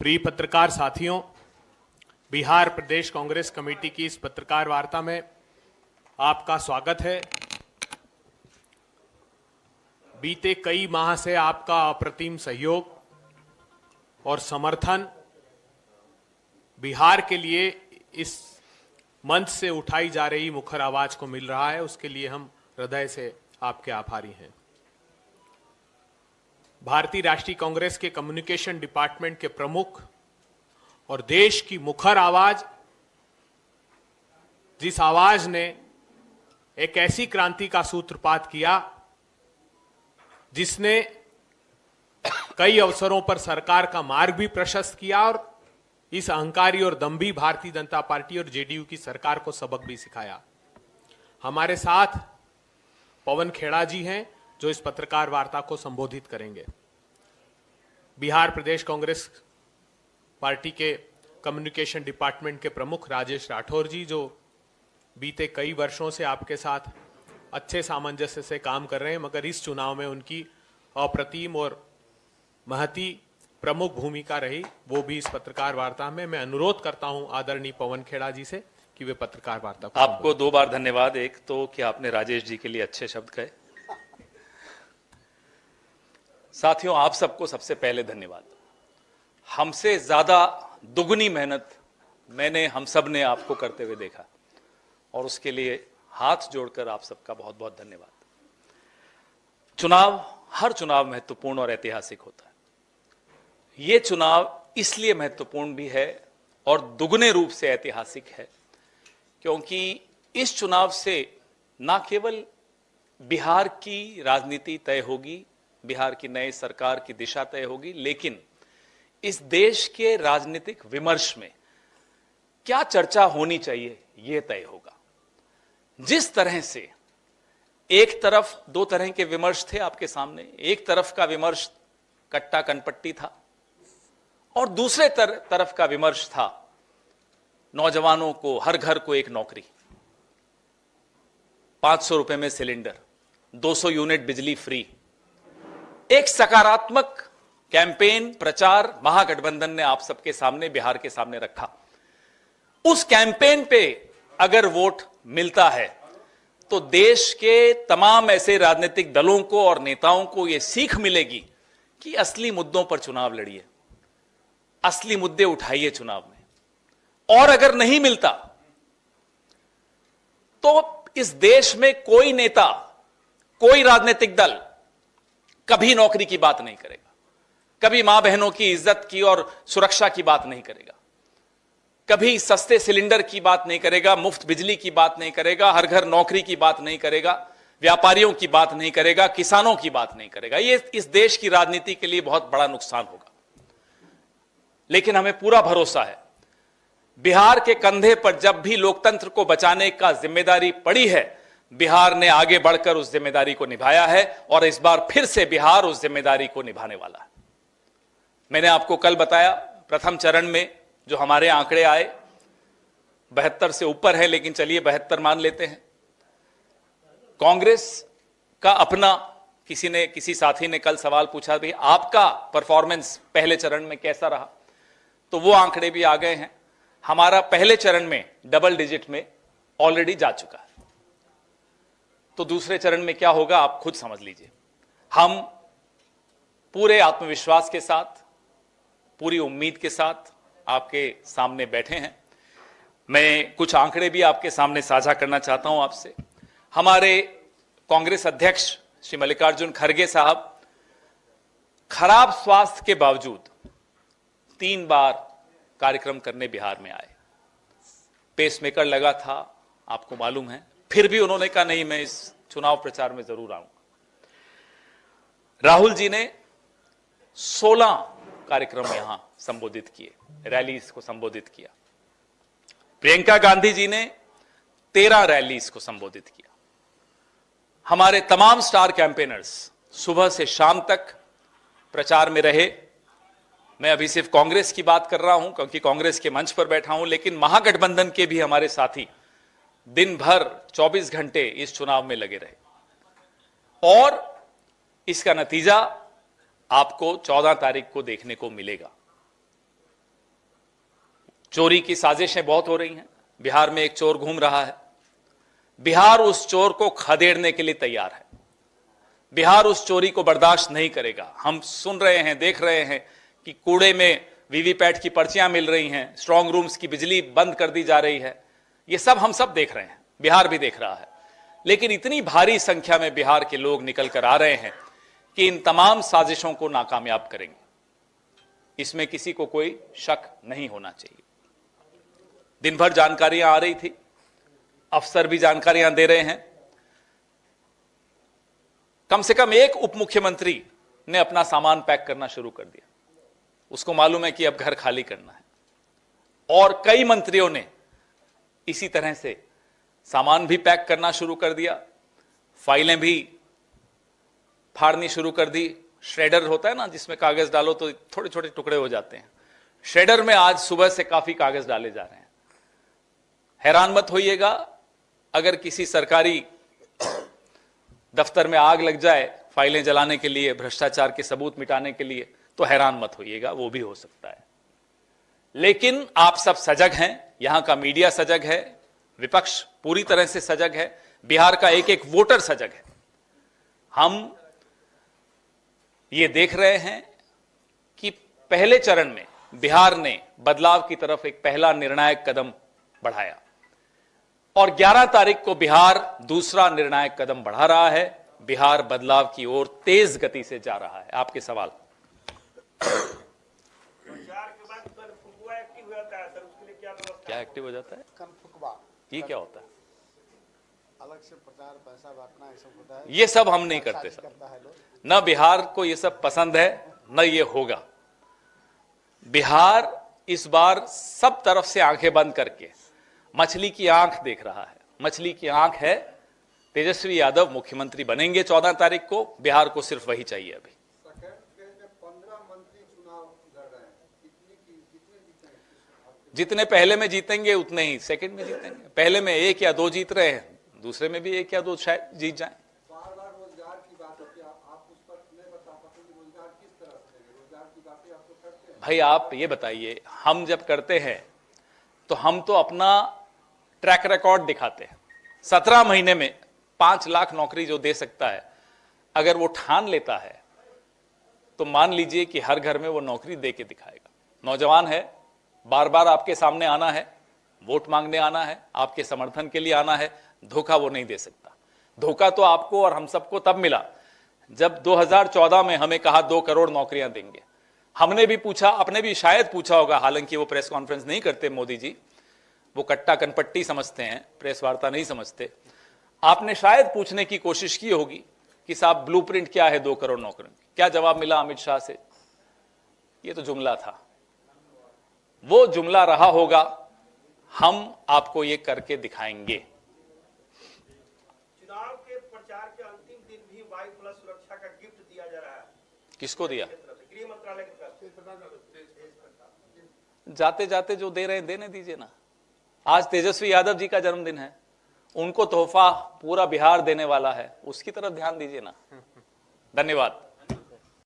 प्रिय पत्रकार साथियों, बिहार प्रदेश कांग्रेस कमेटी की इस पत्रकार वार्ता में आपका स्वागत है। बीते कई माह से आपका अप्रतिम सहयोग और समर्थन बिहार के लिए इस मंच से उठाई जा रही मुखर आवाज को मिल रहा है, उसके लिए हम हृदय से आपके आभारी हैं। भारतीय राष्ट्रीय कांग्रेस के कम्युनिकेशन डिपार्टमेंट के प्रमुख और देश की मुखर आवाज, जिस आवाज ने एक ऐसी क्रांति का सूत्रपात किया जिसने कई अवसरों पर सरकार का मार्ग भी प्रशस्त किया और इस अहंकारी और दंभी भारतीय जनता पार्टी और जेडीयू की सरकार को सबक भी सिखाया। हमारे साथ पवन खेड़ा जी हैं जो इस पत्रकार वार्ता को संबोधित करेंगे। बिहार प्रदेश कांग्रेस पार्टी के कम्युनिकेशन डिपार्टमेंट के प्रमुख राजेश राठौर जी, जो बीते कई वर्षों से आपके साथ अच्छे सामंजस्य से काम कर रहे हैं, मगर इस चुनाव में उनकी अप्रतिम और महती प्रमुख भूमिका रही, वो भी इस पत्रकार वार्ता में। मैं अनुरोध करता हूं आदरणीय पवन खेड़ा जी से कि वे पत्रकार वार्ता को। आपको दो बार धन्यवाद। एक तो कि आपने राजेश जी के लिए अच्छे शब्द कहे। साथियों, आप सबको सबसे पहले धन्यवाद। हमसे ज्यादा दुगनी मेहनत हम सब ने आपको करते हुए देखा और उसके लिए हाथ जोड़कर आप सबका बहुत बहुत धन्यवाद। हर चुनाव महत्वपूर्ण और ऐतिहासिक होता है। यह चुनाव इसलिए महत्वपूर्ण भी है और दुगने रूप से ऐतिहासिक है क्योंकि इस चुनाव से न केवल बिहार की राजनीति तय होगी, बिहार की नई सरकार की दिशा तय होगी, लेकिन इस देश के राजनीतिक विमर्श में क्या चर्चा होनी चाहिए यह तय होगा। जिस तरह से एक तरफ दो तरह के विमर्श थे आपके सामने, एक तरफ का विमर्श कट्टा कनपट्टी था और दूसरे तरफ का विमर्श था नौजवानों को, हर घर को एक नौकरी, 500 रुपए में सिलेंडर, 200 यूनिट बिजली फ्री। एक सकारात्मक कैंपेन प्रचार महागठबंधन ने आप सबके सामने, बिहार के सामने रखा। उस कैंपेन पे अगर वोट मिलता है तो देश के तमाम ऐसे राजनीतिक दलों को और नेताओं को यह सीख मिलेगी कि असली मुद्दों पर चुनाव लड़िए, असली मुद्दे उठाइए चुनाव में। और अगर नहीं मिलता तो इस देश में कोई नेता, कोई राजनीतिक दल कभी नौकरी की बात नहीं करेगा, कभी मां बहनों की इज्जत की और सुरक्षा की बात नहीं करेगा, कभी सस्ते सिलेंडर की बात नहीं करेगा, मुफ्त बिजली की बात नहीं करेगा, हर घर नौकरी की बात नहीं करेगा, व्यापारियों की बात नहीं करेगा, किसानों की बात नहीं करेगा। यह इस देश की राजनीति के लिए बहुत बड़ा नुकसान होगा। लेकिन हमें पूरा भरोसा है, बिहार के कंधे पर जब भी लोकतंत्र को बचाने का जिम्मेदारी पड़ी है, बिहार ने आगे बढ़कर उस जिम्मेदारी को निभाया है और इस बार फिर से बिहार उस जिम्मेदारी को निभाने वाला है। मैंने आपको कल बताया, प्रथम चरण में जो हमारे आंकड़े आए 72 से ऊपर है, लेकिन चलिए 72 मान लेते हैं। कांग्रेस का अपना किसी साथी ने कल सवाल पूछा, भाई आपका परफॉर्मेंस पहले चरण में कैसा रहा, तो वो आंकड़े भी आ गए हैं। हमारा पहले चरण में डबल डिजिट में ऑलरेडी जा चुका है, तो दूसरे चरण में क्या होगा आप खुद समझ लीजिए। हम पूरे आत्मविश्वास के साथ, पूरी उम्मीद के साथ आपके सामने बैठे हैं। मैं कुछ आंकड़े भी आपके सामने साझा करना चाहता हूं आपसे। हमारे कांग्रेस अध्यक्ष श्री मल्लिकार्जुन खड़गे साहब खराब स्वास्थ्य के बावजूद 3 बार कार्यक्रम करने बिहार में आए। पेसमेकर लगा था, आपको मालूम है, फिर भी उन्होंने कहा नहीं, मैं इस चुनाव प्रचार में जरूर आऊंगा। राहुल जी ने 16 कार्यक्रम यहां संबोधित किए, रैलीज को संबोधित किया। प्रियंका गांधी जी ने 13 रैलीज को संबोधित किया। हमारे तमाम स्टार कैंपेनर्स सुबह से शाम तक प्रचार में रहे। मैं अभी सिर्फ कांग्रेस की बात कर रहा हूं क्योंकि कांग्रेस के मंच पर बैठा हूं, लेकिन महागठबंधन के भी हमारे साथी दिन भर 24 घंटे इस चुनाव में लगे रहे और इसका नतीजा आपको 14 तारीख को देखने को मिलेगा। चोरी की साजिशें बहुत हो रही हैं। बिहार में एक चोर घूम रहा है, बिहार उस चोर को खदेड़ने के लिए तैयार है। बिहार उस चोरी को बर्दाश्त नहीं करेगा। हम सुन रहे हैं, देख रहे हैं कि कूड़े में वीवीपैट की पर्चियां मिल रही हैं, स्ट्रांग रूम्स की बिजली बंद कर दी जा रही है। ये सब हम सब देख रहे हैं, बिहार भी देख रहा है। लेकिन इतनी भारी संख्या में बिहार के लोग निकल कर आ रहे हैं कि इन तमाम साजिशों को नाकामयाब करेंगे, इसमें किसी को कोई शक नहीं होना चाहिए। दिन भर जानकारियां आ रही थी, अफसर भी जानकारियां दे रहे हैं। कम से कम एक उप मुख्यमंत्री ने अपना सामान पैक करना शुरू कर दिया। उसको मालूम है कि अब घर खाली करना है। और कई मंत्रियों ने इसी तरह से सामान भी पैक करना शुरू कर दिया, फाइलें भी फाड़नी शुरू कर दी। श्रेडर होता है ना, जिसमें कागज डालो तो छोटे छोटे टुकड़े हो जाते हैं। श्रेडर में आज सुबह से काफी कागज डाले जा रहे हैं। हैरान मत होइएगा अगर किसी सरकारी दफ्तर में आग लग जाए फाइलें जलाने के लिए, भ्रष्टाचार के सबूत मिटाने के लिए, तो हैरान मत होइएगा, वो भी हो सकता है। लेकिन आप सब सजग हैं, यहां का मीडिया सजग है, विपक्ष पूरी तरह से सजग है, बिहार का एक एक वोटर सजग है। हम ये देख रहे हैं कि पहले चरण में बिहार ने बदलाव की तरफ एक पहला निर्णायक कदम बढ़ाया और 11 तारीख को बिहार दूसरा निर्णायक कदम बढ़ा रहा है। बिहार बदलाव की ओर तेज गति से जा रहा है। आपके सवाल। क्या एक्टिव हो जाता है? ये क्या होता है? अलग से प्रचार, पैसा बांटना, ये सब होता है। ये सब हम नहीं करते सर। न बिहार को ये सब पसंद है, न ये होगा। बिहार इस बार सब तरफ से आंखें बंद करके मछली की आंख देख रहा है। मछली की आंख है तेजस्वी यादव मुख्यमंत्री बनेंगे 14 तारीख को। बिहार को सिर्फ वही चाहिए। अभी 15 मंत्री चुनाव लड़ रहे हैं, जितने पहले में जीतेंगे उतने ही सेकंड में जीतेंगे। पहले में 1 या 2 जीत रहे हैं, दूसरे में भी 1 या 2 शायद जीत जाएं। बार बार रोजगार की बात होती है, आप उस पर नहीं बता पाते कि रोजगार किस तरह से देंगे। रोजगार की बातें आप तो करते हैं। भाई आप ये बताइए, हम जब करते हैं तो हम तो अपना ट्रैक रिकॉर्ड दिखाते हैं। 17 महीने में 5 लाख नौकरी जो दे सकता है, अगर वो ठान लेता है तो मान लीजिए कि हर घर में वो नौकरी दे के दिखाएगा। नौजवान है, बार बार आपके सामने आना है, वोट मांगने आना है, आपके समर्थन के लिए आना है। धोखा वो नहीं दे सकता। धोखा तो आपको और हम सबको तब मिला जब 2014 में हमें कहा 2 करोड़ नौकरियां देंगे। हमने भी पूछा, आपने भी शायद पूछा होगा, हालांकि वो प्रेस कॉन्फ्रेंस नहीं करते मोदी जी, वो कट्टा कनपट्टी समझते हैं, प्रेस वार्ता नहीं समझते। आपने शायद पूछने की कोशिश की होगी कि साहब ब्लूप्रिंट क्या है 2 करोड़ नौकरी। क्या जवाब मिला अमित शाह से? ये तो जुमला था। वो जुमला रहा होगा, हम आपको ये करके दिखाएंगे। चुनाव के प्रचार के अंतिम दिन भी वायु प्लस सुरक्षा का गिफ्ट दिया जा रहा है। किसको दिया? गृह मंत्रालय की तरफ से। जाते जाते जो दे रहे हैं देने दीजिए ना। आज तेजस्वी यादव जी का जन्मदिन है, उनको तोहफा पूरा बिहार देने वाला है, उसकी तरफ ध्यान दीजिए ना। धन्यवाद।